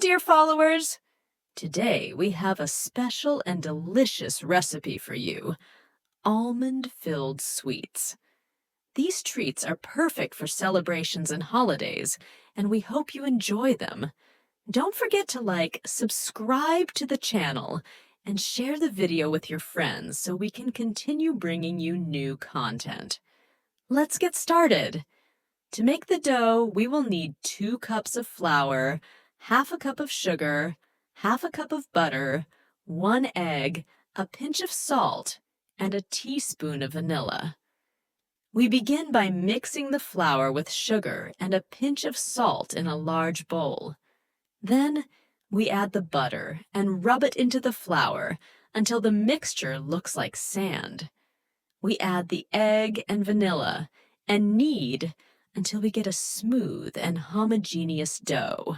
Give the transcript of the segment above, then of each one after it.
dear followers! Today we have a special and delicious recipe for you, almond-filled sweets. These treats are perfect for celebrations and holidays, and we hope you enjoy them. Don't forget to subscribe to the channel, and share the video with your friends so we can continue bringing you new content. Let's get started. To make the dough, we will need 2 cups of flour, half a cup of sugar, half a cup of butter, 1 egg, a pinch of salt, and a teaspoon of vanilla. We begin by mixing the flour with sugar and a pinch of salt in a large bowl. Then, we add the butter and rub it into the flour until the mixture looks like sand. We add the egg and vanilla and knead until we get a smooth and homogeneous dough.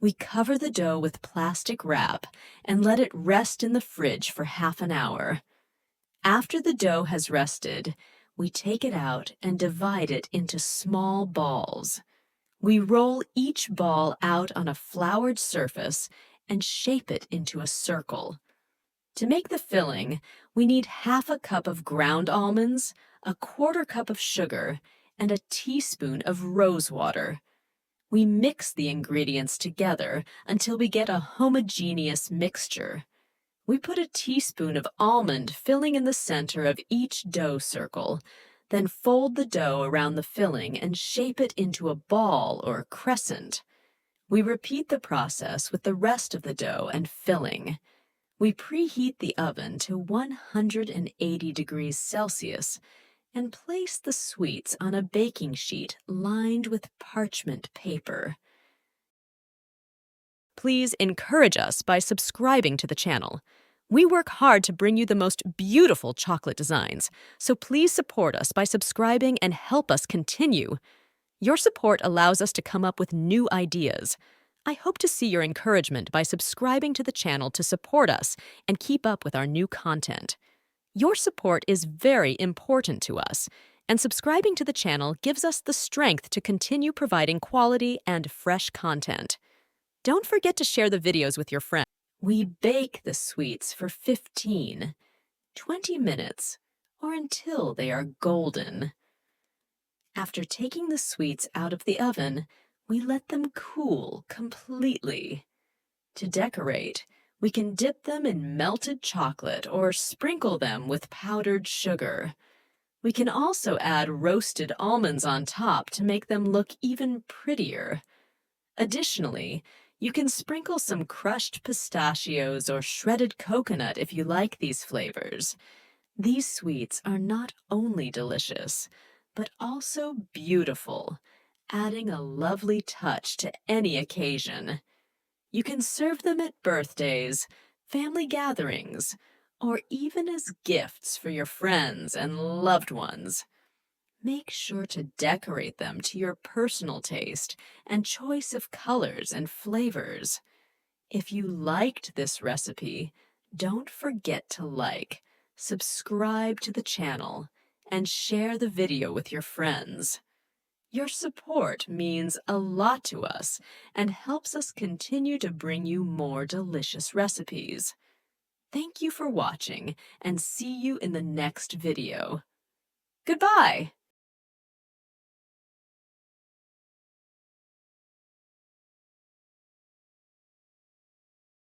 We cover the dough with plastic wrap and let it rest in the fridge for half an hour. After the dough has rested, we take it out and divide it into small balls. We roll each ball out on a floured surface and shape it into a circle. To make the filling, we need half a cup of ground almonds, a quarter cup of sugar, and a teaspoon of rose water. We mix the ingredients together until we get a homogeneous mixture. We put a teaspoon of almond filling in the center of each dough circle, then fold the dough around the filling and shape it into a ball or crescent. We repeat the process with the rest of the dough and filling. We preheat the oven to 180 degrees Celsius and place the sweets on a baking sheet lined with parchment paper. Please encourage us by subscribing to the channel. We work hard to bring you the most beautiful chocolate designs, so please support us by subscribing and help us continue. Your support allows us to come up with new ideas. I hope to see your encouragement by subscribing to the channel to support us and keep up with our new content. Your support is very important to us, and subscribing to the channel gives us the strength to continue providing quality and fresh content. Don't forget to share the videos with your friends. We bake the sweets for 15, 20 minutes, or until they are golden. After taking the sweets out of the oven, we let them cool completely. To decorate, we can dip them in melted chocolate or sprinkle them with powdered sugar. We can also add roasted almonds on top to make them look even prettier. Additionally, you can sprinkle some crushed pistachios or shredded coconut if you like these flavors. These sweets are not only delicious, but also beautiful, adding a lovely touch to any occasion. You can serve them at birthdays, family gatherings, or even as gifts for your friends and loved ones. Make sure to decorate them to your personal taste and choice of colors and flavors. If you liked this recipe, don't forget to subscribe to the channel, and share the video with your friends. Your support means a lot to us and helps us continue to bring you more delicious recipes. Thank you for watching, and see you in the next video. Goodbye!